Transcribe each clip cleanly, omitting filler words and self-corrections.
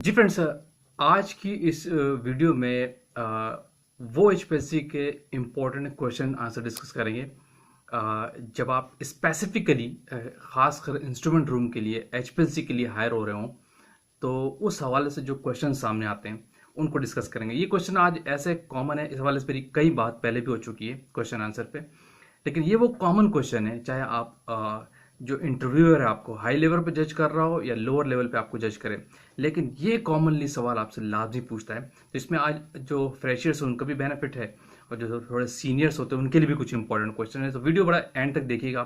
जी friends, आज की इस वीडियो में वो एचपीएससी के इम्पोर्टेंट क्वेश्चन आंसर डिस्कस करेंगे। जब आप स्पेसिफिकली खासकर इंस्ट्रूमेंट रूम के लिए एचपीएससी के लिए हायर हो रहे हों, तो उस हवाले से जो क्वेश्चन सामने आते हैं उनको डिस्कस करेंगे। ये क्वेश्चन आज ऐसे कॉमन है, इस हवाले से मेरी कई बात पहले भी हो चुकी है क्वेश्चन आंसर पे, लेकिन ये वो कॉमन क्वेश्चन है, चाहे आप जो इंटरव्यूअर है आपको हाई लेवल पे जज कर रहा हो या लोअर लेवल पे आपको जज करे, लेकिन ये कॉमनली सवाल आपसे लाजमी पूछता है। तो इसमें आज जो फ्रेशर्स हैं उनका भी बेनिफिट है और जो थोड़े सीनियर्स होते हैं उनके लिए भी कुछ इंपॉर्टेंट क्वेश्चन है। तो वीडियो बड़ा एंड तक देखिएगा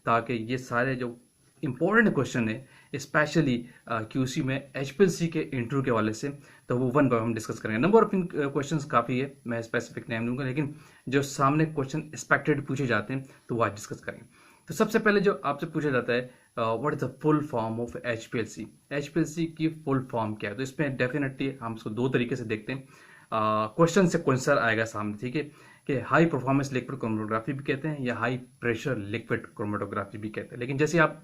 ताकि ये सारे जो इंपॉर्टेंट क्वेश्चन है स्पेशली क्यूसी में एचपीएलसी के इंटरव्यू के हवाले से, तो वो वन बाय हम डिस्कस करेंगे। नंबर ऑफ क्वेश्चंस काफ़ी है, मैं स्पेसिफिक नेम दूंगा, लेकिन जो सामने क्वेश्चन एक्सपेक्टेड पूछे जाते हैं तो वो आज डिस्कस करेंगे। तो सबसे पहले जो आपसे पूछा जाता है what is the full form of HPLC, HPLC की फुल फॉर्म क्या है। तो इसमें डेफिनेटली हम इसको दो तरीके से देखते हैं। क्वेश्चन से क्वेश्चन आएगा सामने, ठीक है, कि हाई परफॉर्मेंस लिक्विड क्रोमेटोग्राफी भी कहते हैं या हाई प्रेशर लिक्विड क्रोमेटोग्राफी भी कहते हैं। लेकिन जैसे आप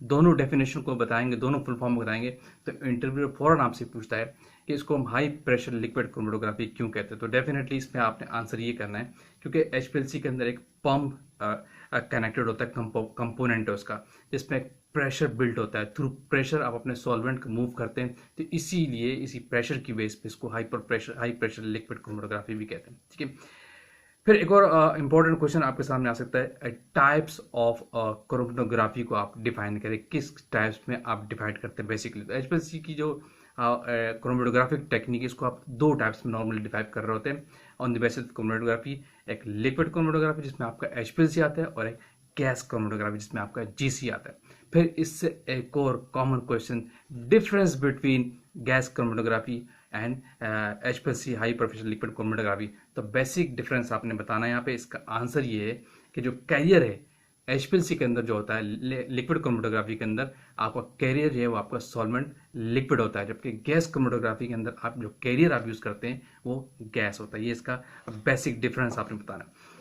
दोनों डेफिनेशन को बताएंगे, दोनों फुल फॉर्म बताएंगे, तो इंटरव्यू फौरन आपसे पूछता है कि इसको हम हाई प्रेशर लिक्विड क्रोमेटोग्राफी क्यों कहते हैं। तो डेफिनेटली इसमें आपने आंसर ये करना है क्योंकि एचपीएलसी के अंदर एक पंप कनेक्टेड होता है, कंपोनेंट है उसका, जिसमें प्रेशर बिल्ट होता है। थ्रू प्रेशर आप अपने सॉल्वेंट को मूव करते हैं, तो इसीलिए इसी प्रेशर की बेस पे इसको हाई प्रेशर लिक्विड क्रोमेटोग्राफी भी कहते हैं, ठीक है। फिर एक और इंपॉर्टेंट क्वेश्चन आपके सामने आ सकता है, टाइप्स ऑफ क्रोमेटोग्राफी को आप डिफाइन करें, किस टाइप्स में आप डिवाइड करते हैं बेसिकली। तो एचपीएलसी की जो क्रोमेटोग्राफिक टेक्निक, इसको आप दो टाइप्स में नॉर्मली डिवाइड कर रहे होते हैं ऑन द बेसिस क्रोमेटोग्राफी। एक लिक्विड क्रोमेटोग्राफी जिसमें आपका एचपीएलसी आता है, और एक गैस क्रोमेटोग्राफी जिसमें आपका जीसी आता है। फिर इससे एक और common question, difference between gas chromatography and HPLC high pressure liquid chromatography. तो बेसिक डिफरेंस आपने बताना है यहाँ पे। इसका आंसर ये है कि जो कैरियर है एचपीएलसी के अंदर जो होता है लिक्विड क्रोमेटोग्राफी के अंदर, आपका कैरियर जो है वो आपका सॉल्वेंट लिक्विड होता है, जबकि गैस क्रोमेटोग्राफी के अंदर आप जो कैरियर आप यूज करते हैं वो गैस होता है। ये इसका बेसिक डिफरेंस आपने बताना है।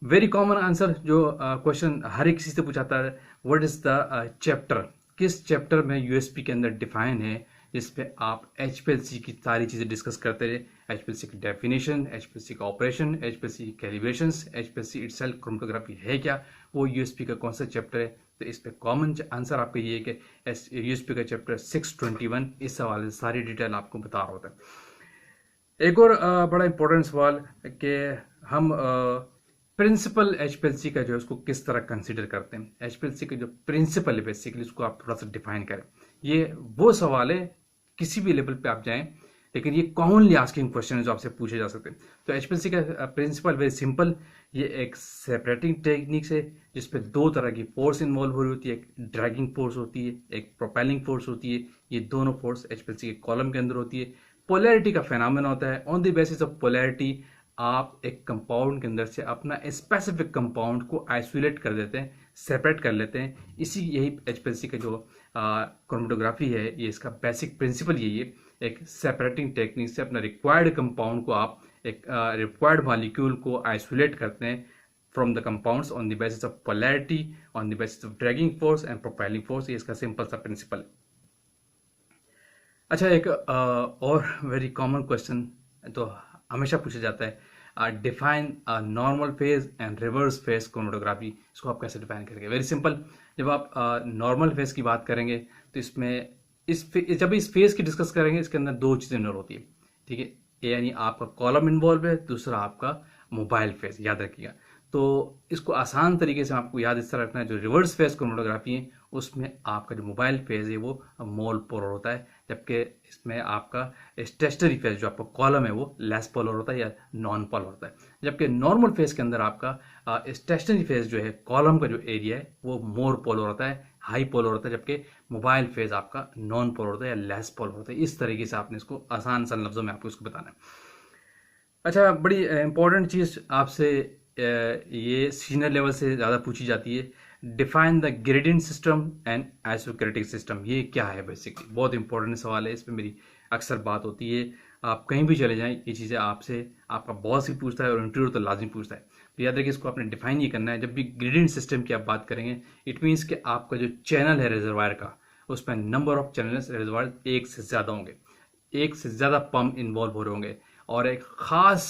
वेरी कॉमन आंसर जो क्वेश्चन हर एक किसी से पूछाता है, व्हाट इज द चैप्टर, किस चैप्टर में यूएसपी के अंदर डिफाइन है, जिसपे आप एचपीएलसी की सारी चीजें डिस्कस करते रहे। एचपीएलसी की डेफिनेशन, एचपीएलसी का ऑपरेशन, एचपीएलसी की कैलिब्रेशंस, एचपीएलसी इटसेल्फ क्रोमेटोग्राफी है क्या, वो यूएसपी का कौन सा चैप्टर है। तो इस पे कॉमन आंसर आपका ये है कि यूएसपी का चैप्टर 621 इस हवाले से सारी डिटेल आपको बता रहा होता है। एक और बड़ा इंपॉर्टेंट सवाल कि हम प्रिंसिपल एचपीएलसी का जो है उसको किस तरह कंसीडर करते हैं। एचपीएलसी का जो प्रिंसिपल है बेसिकली उसको आप थोड़ा सा डिफाइन करें। ये वो सवाल है, किसी भी लेवल पे आप जाएं, लेकिन ये कॉमनली आस्किंग क्वेश्चन है जो आपसे पूछे जा सकते हैं। तो एचपीएलसी का प्रिंसिपल वेरी सिंपल, ये एक सेपरेटिंग टेक्निक्स है जिसपे दो तरह की फोर्स इन्वॉल्व हो रही होती है। एक ड्रैगिंग फोर्स होती है, एक प्रोपेलिंग फोर्स होती है। ये दोनों फोर्स एचपीएलसी के कॉलम के अंदर होती है। पोलैरिटी का फेनोमेना होता है। On the basis of polarity आप एक कंपाउंड के अंदर से अपना स्पेसिफिक कंपाउंड को आइसोलेट कर देते हैं, सेपरेट कर लेते हैं। इसी यही एचपीएलसी का जो क्रोमेटोग्राफी है, ये इसका बेसिक प्रिंसिपल यही है। एक सेपरेटिंग टेक्निक से अपना रिक्वायर्ड कंपाउंड को आप एक रिक्वायर्ड मॉलिक्यूल को आइसोलेट करते हैं from the compounds on the basis of polarity, on the basis of dragging force and propelling force. ये इसका सिंपल सा प्रिंसिपल है। अच्छा, एक और वेरी कॉमन क्वेश्चन तो हमेशा पूछा जाता है, define normal phase and reverse phase chromatography. इसको आप कैसे डिफाइन करेंगे। वेरी सिंपल, जब आप नॉर्मल फेज की बात करेंगे तो इसमें जब इस फेज की डिस्कस करेंगे, इसके अंदर दो चीजें इन्वॉल्व होती है, ठीक है। यानी आपका कॉलम इन्वॉल्व है, दूसरा आपका मोबाइल फेज, याद रखिएगा। तो इसको आसान तरीके से आपको याद इस तरह रखना है, जो रिवर्स फेज क्रोमेटोग्राफी है उसमें आपका जो मोबाइल फेज है वो मोल पोलर होता है, जबकि इसमें आपका स्टेशनरी फेज जो आपका कॉलम है वो लेस पोलर होता है या नॉन पोलर होता है। जबकि नॉर्मल फेज के अंदर आपका स्टेशनरी फेज जो है, कॉलम का जो एरिया है वो मोर पोलर होता है, हाई पोलर होता है, जबकि मोबाइल फेज आपका नॉन पोलर होता है या लेस पोलर होता है। इस तरीके से आपने इसको आसान सा लफ्जों में आपको इसको बताना है। अच्छा, बड़ी इंपॉर्टेंट चीज आपसे ये सीनियर लेवल से ज़्यादा पूछी जाती है, define the gradient system and आइसोक्रेटिक system. ये क्या है बेसिकली, बहुत इंपॉर्टेंट सवाल है। इस पर मेरी अक्सर बात होती है, आप कहीं भी चले जाएं ये चीज़ें आपसे आपका बॉस ही पूछता है और इंटरव्यू तो लाजमी पूछता है। तो याद रखिए, इसको आपने डिफाइन ही करना है। जब भी ग्रेडियंट सिस्टम की आप बात करेंगे, इट मीन्स कि आपका जो चैनल है रिजर्वायर का, उसमें नंबर ऑफ चैनल्स रिजर्वायर एक से ज़्यादा होंगे, एक से ज़्यादा पंप इन्वॉल्व हो रहे होंगे, और एक ख़ास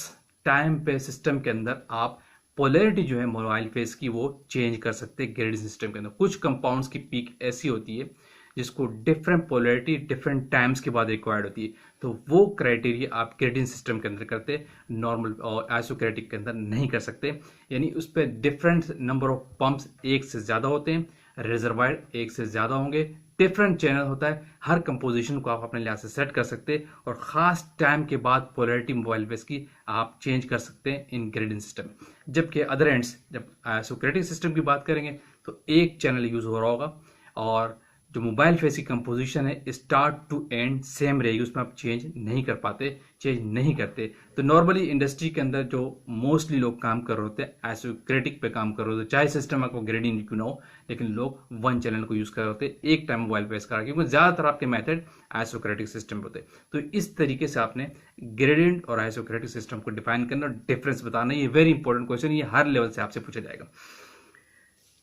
टाइम पे सिस्टम के अंदर आप पोलैरिटी जो है मोबाइल फेस की वो चेंज कर सकते हैं ग्रेडिंग सिस्टम के अंदर। कुछ कंपाउंड्स की पीक ऐसी होती है जिसको डिफरेंट पोलैरिटी डिफरेंट टाइम्स के बाद रिक्वायर्ड होती है, तो वो क्राइटेरिया आप ग्रेडिंग सिस्टम के अंदर करते, नॉर्मल और आइसोक्रेटिक के अंदर नहीं कर सकते। यानी उस पर डिफरेंट नंबर ऑफ पंप्स एक से ज़्यादा होते हैं, रिजर्वायर एक से ज़्यादा होंगे, डिफरेंट चैनल होता है, हर कंपोजिशन को आप अपने लिहाज से सेट कर सकते हैं, और ख़ास टाइम के बाद पोलैरिटी मोबाइल बेस की आप चेंज कर सकते हैं इन ग्रेडिंग सिस्टम। जबकि अदर एंड्स जब आइसोक्रेटिक सिस्टम की बात करेंगे तो एक चैनल यूज़ हो रहा होगा, और जो मोबाइल फेस की कंपोजिशन है स्टार्ट टू एंड सेम रहेगी, उसमें आप चेंज नहीं कर पाते, चेंज नहीं करते। तो नॉर्मली इंडस्ट्री के अंदर जो मोस्टली लोग काम कर रहे होते हैं आइसोक्रेटिक पे काम कर रहे होते हैं, चाहे सिस्टम आपको ग्रेडिंग क्यों ना हो, लेकिन लोग वन चैनल को यूज़ कर रहे होते हैं एक टाइम मोबाइल फेस का, क्योंकि ज़्यादातर आपके मेथड आइसोक्रेटिक सिस्टम पे होते हैं। तो इस तरीके से आपने ग्रेडियंट और आइसोक्रेटिक सिस्टम को डिफाइन करना, डिफरेंस बताना, ये वेरी इंपॉर्टेंट क्वेश्चन, ये हर लेवल से आपसे पूछा जाएगा।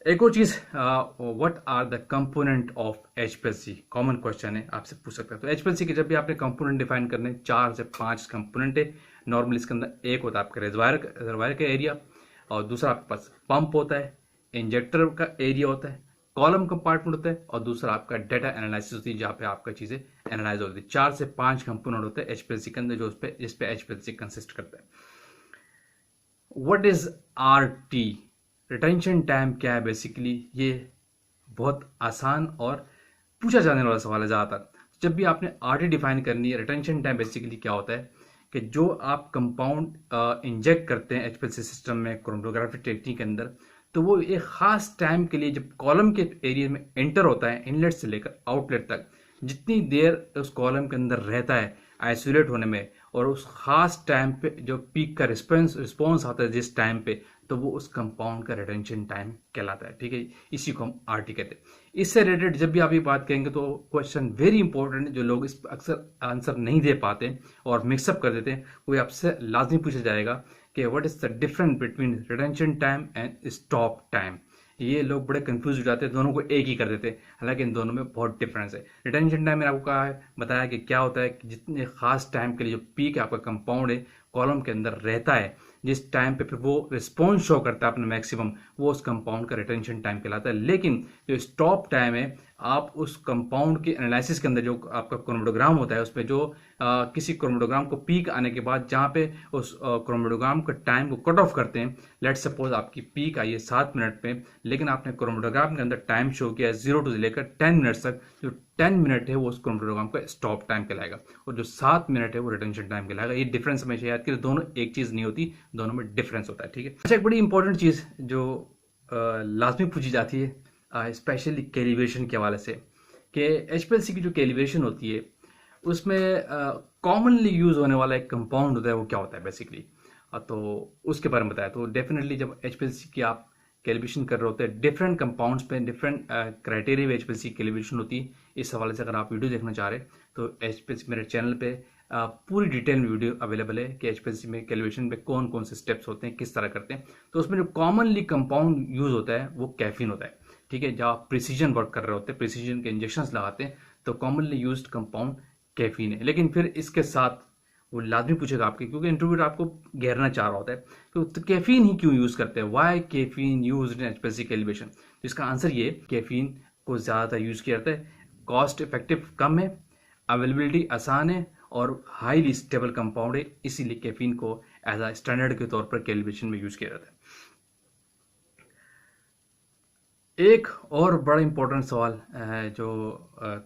एक और चीज, what are the component of HPLC, common question है, आपसे पूछ सकता है। तो एचपीएलसी के जब भी आपने कंपोनेंट डिफाइन करने, 4 से 5 कंपोनेंट है नॉर्मली। इसके अंदर एक होता है आपका रिजर्वायर का एरिया, और दूसरा आपके पास पंप होता है, इंजेक्टर का एरिया होता है, कॉलम कंपार्टमेंट होता है, और दूसरा आपका डाटा एनालिसिस होती है जहाँ पे आपका चीजें एनालाइज होती है। 4 से 5 कंपोनेंट होते हैं एचपीएलसी के अंदर जिस पे एचपीएलसी कंसिस्ट करता है। What is RT, retention time क्या है बेसिकली, ये बहुत आसान और पूछा जाने वाला सवाल है ज़्यादातर। जब भी आपने आरटी डिफाइन करनी है, रिटेंशन टाइम बेसिकली क्या होता है कि जो आप कंपाउंड इंजेक्ट करते हैं एचपीएलसी सिस्टम में क्रोमेटोग्राफी टेक्निक के अंदर, तो वो एक खास टाइम के लिए जब कॉलम के एरिया में एंटर होता है, इनलेट से लेकर आउटलेट तक, जितनी देर उस कॉलम के अंदर रहता है आइसोलेट होने में, और उस खास टाइम पे जो पीक का रिस्पॉन्स आता है जिस टाइम पे, तो वो उस कंपाउंड का रिटेंशन टाइम कहलाता है। ठीक है, इसी को हम आरटी कहते हैं। इससे रिलेटेड जब भी आप ये बात करेंगे तो क्वेश्चन वेरी इंपॉर्टेंट है, जो लोग इस अक्सर आंसर नहीं दे पाते और मिक्सअप कर देते हैं, कोई आपसे लाजमी पूछा जाएगा कि what is the difference between retention time and stop time. ये लोग बड़े कंफ्यूज हो जाते हैं, दोनों को एक ही कर देते हैं, हालांकि इन दोनों में बहुत डिफरेंस है। रिटेंशन टाइम मैंने आपको कहा है, बताया कि क्या होता है कि जितने खास टाइम के लिए जो पीक आपका कंपाउंड है कॉलम के अंदर रहता है, जिस टाइम पे फिर वो रिस्पॉन्स शो करता है अपना मैक्सिमम, वो उस कंपाउंड का रिटेंशन टाइम कहलाता है। लेकिन जो स्टॉप टाइम है, आप उस कंपाउंड के एनालिसिस के अंदर जो आपका क्रोमेटोग्राम होता है, उसमें जो किसी क्रोमेटोग्राम को पीक आने के बाद जहाँ पे उस क्रोमेटोग्राम का टाइम को कट ऑफ करते हैं, लेट सपोज आपकी पीक आई है 7 मिनट पे, लेकिन आपने क्रोमेटोग्राम के अंदर टाइम शो किया है 0 to लेकर 10 मिनट तक, जो 10 मिनट है वो उस क्रोमेटोग्राम का स्टॉप टाइम कहलाएगा, और जो 7 मिनट है वो रिटेंशन टाइम कहलाएगा। ये डिफरेंस हमेशा याद करें, दोनों एक चीज़ नहीं होती, दोनों में डिफरेंस होता है। ठीक है, अच्छा, एक बड़ी इंपॉर्टेंट चीज़ जो लाजमी पूछी जाती है स्पेशली कैलिब्रेशन के हवाले से, कि एचपीएलसी की जो कैलिब्रेशन होती है उसमें कॉमनली यूज होने वाला एक कंपाउंड होता है, वो क्या होता है बेसिकली, तो उसके बारे में बताया। तो डेफिनेटली जब एचपीएलसी की आप कैलिब्रेशन कर रहे होते हैं, डिफरेंट कंपाउंड्स पे डिफरेंट क्राइटेरिया में एचपीएलसी कैलिब्रेशन होती है। इस हवाले से अगर आप वीडियो देखना चाह रहे हैं तो एचपीएलसी मेरे चैनल पे पूरी डिटेल में वीडियो अवेलेबल है कि एचपीएलसी में कैलिब्रेशन में कौन कौन से स्टेप्स होते हैं, किस तरह करते हैं। तो उसमें जो कॉमनली कंपाउंड यूज होता है वो कैफीन होता है। ठीक है, जब आप प्रिसीजन वर्क कर रहे होते हैं, प्रिसीजन के इंजेक्शन लगाते हैं, तो कॉमनली यूज कंपाउंड कैफीन है। लेकिन फिर इसके साथ वो लाजमी पूछेगा आपके, क्योंकि इंटरव्यूअर आपको घेरना चाह रहा होता है, तो कैफीन ही क्यों यूज करते हैं, why caffeine use in HPLC calibration. तो इसका आंसर ये, कैफीन को ज़्यादातर यूज किया जाता है, कॉस्ट इफेक्टिव कम है, अवेलेबिलिटी आसान है, और हाईली स्टेबल कंपाउंड है, इसीलिए कैफीन को एज अ स्टैंडर्ड के तौर पर कैलिब्रेशन में यूज किया जाता है। एक और बड़ा इंपॉर्टेंट सवाल जो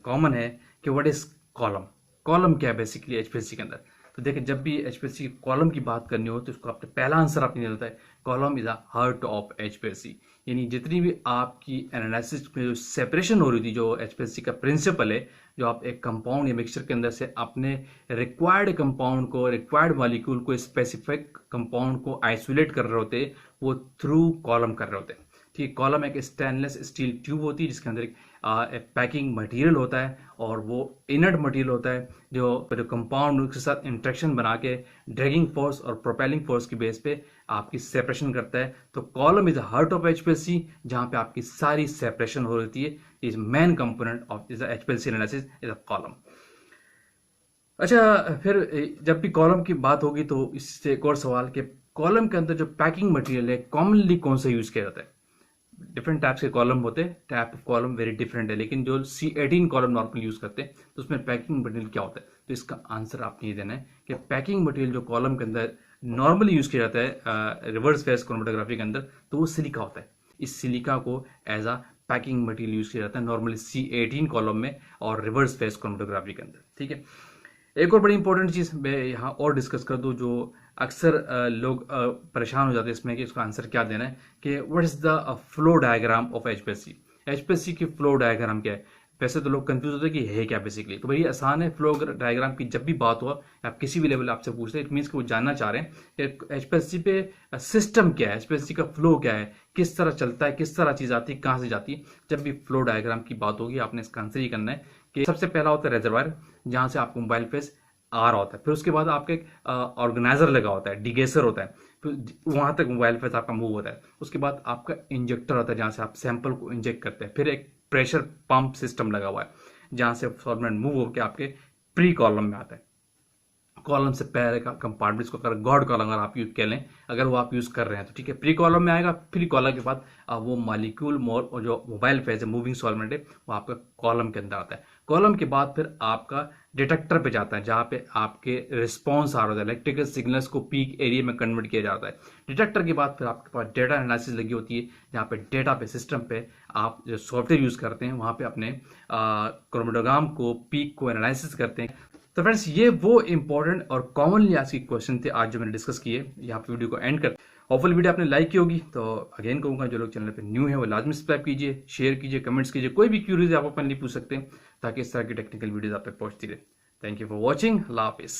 कॉमन है कि व्हाट इज कॉलम, कॉलम क्या है बेसिकली एचपीएलसी के अंदर। तो देखिए, जब भी एचपीएलसी कॉलम की बात करनी हो तो उसको आपने पहला आंसर आपने दिया होता है, column is a heart of HPLC. यानी जितनी भी आपकी एनालिसिस में जो सेपरेशन हो रही थी, जो एचपीएलसी का प्रिंसिपल है, जो आप एक कंपाउंड या मिक्सचर के अंदर से अपने रिक्वायर्ड कंपाउंड को, रिक्वायर्ड मॉलिक्यूल को, स्पेसिफिक कंपाउंड को आइसोलेट कर रहे होते, वो थ्रू कॉलम कर रहे होते। ठीक है, कॉलम एक स्टेनलेस स्टील ट्यूब होती है जिसके अंदर एक पैकिंग मटेरियल होता है और वो इनर्ट मटेरियल होता है जो कंपाउंड के साथ इंट्रैक्शन बना के ड्रैगिंग फोर्स और प्रोपेलिंग फोर्स की बेस पे आपकी सेपरेशन करता है। तो column is the heart of HPLC, जहाँ पे आपकी सारी सेपरेशन हो रही है। Is main component of is the HPLC analysis is a column. अच्छा, फिर जब भी कॉलम की बात होगी तो इससे एक और सवाल कि कॉलम के अंदर जो पैकिंग मटेरियल है कॉमनली कौन सा यूज किया जाता है। डिफरेंट टाइप्स के कॉलम होते हैं, type of column very different है, लेकिन जो C18 कॉलम नॉर्मली यूज करते हैं तो उसमें पैकिंग मटेरियल क्या होता है। तो इसका आंसर आपने ये देना है कि पैकिंग मटेरियल जो कॉलम के अंदर नॉर्मली यूज किया जाता है रिवर्स फेस क्रोमेटोग्राफी के अंदर, तो वो सिलिका होता है। इस सिलिका को as a packing material use किया जाता है नॉर्मली C18 कॉलम में और रिवर्स फेस क्रोमेटोग्राफी के अंदर। ठीक है, एक और बड़ी इंपॉर्टेंट चीज मैं यहाँ और डिस्कस कर दूं जो अक्सर लोग परेशान हो जाते हैं इसमें कि इसका आंसर क्या देना है, कि what is the flow diagram of HPLC. HPLC की फ्लो डायग्राम क्या है। वैसे तो लोग कंफ्यूज होते हैं कि है क्या बेसिकली। तो भाई आसान है, फ्लो डायग्राम की जब भी बात हो आप किसी भी लेवल आपसे पूछते हैं, इट मीन्स कि वो जानना चाह रहे हैं कि एचपीएलसी पे सिस्टम क्या है, एचपीएलसी का फ्लो क्या है, किस तरह चलता है, किस तरह चीज आती है, कहाँ से जाती है। जब भी फ्लो डायग्राम की बात होगी आपने इसका आंसर ही करना है कि सबसे पहला होता है रेजर्वायर, जहां से आपको मोबाइल फेस आ रहा होता है। फिर उसके बाद आपका एक ऑर्गेनाइजर लगा होता है, डिगेसर होता है, फिर वहां तक मोबाइल फेस आपका मूव होता है। उसके बाद आपका इंजेक्टर होता है जहां से आप सैंपल को इंजेक्ट करते हैं। फिर एक प्रेशर पंप सिस्टम लगा हुआ है जहां से सॉल्वेंट मूव होकर आपके प्री कॉलम में आता है। कॉलम से पहले का कंपार्टमेंट को अगर गॉड कॉलम अगर आप यूज कर लें, अगर वो आप यूज कर रहे हैं तो ठीक है, प्री कॉलम में आएगा। प्री कॉलम के बाद वो मॉलिक्यूल जो मोबाइल फेज है, मूविंग सॉल्वेंट है, वो आपका कॉलम के अंदर आता है। कॉलम के बाद फिर आपका डिटेक्टर पे जाता है जहां पे आपके रिस्पॉन्स आ रहा होता है, इलेक्ट्रिकल सिग्नल्स को पीक एरिया में कन्वर्ट किया जाता है। डिटेक्टर के बाद फिर आपके पास डेटा एनालिसिस लगी होती है जहां पे डेटा पे सिस्टम पे आप जो सॉफ्टवेयर यूज करते हैं वहां पे अपने क्रोमेटोग्राम को पीक को एनालिसिस करते हैं। तो फ्रेंड्स ये वो इंपॉर्टेंट और कॉमनली आज की क्वेश्चन थे आज जो मैंने डिस्कस किए। यहाँ पे वीडियो को एंड कर, होपफुल वीडियो आपने लाइक की होगी। तो अगेन कहूँगा जो लोग चैनल पे न्यू है वो लाजमी सब्सक्राइब कीजिए, शेयर कीजिए, कमेंट्स कीजिए। कोई भी क्यूरीज आप अपन पूछ सकते हैं ताकि इस तरह की टेक्निकल वीडियोज आप तक पहुंचती रहे। Thank you for watching. अल्लाह हाफिज़।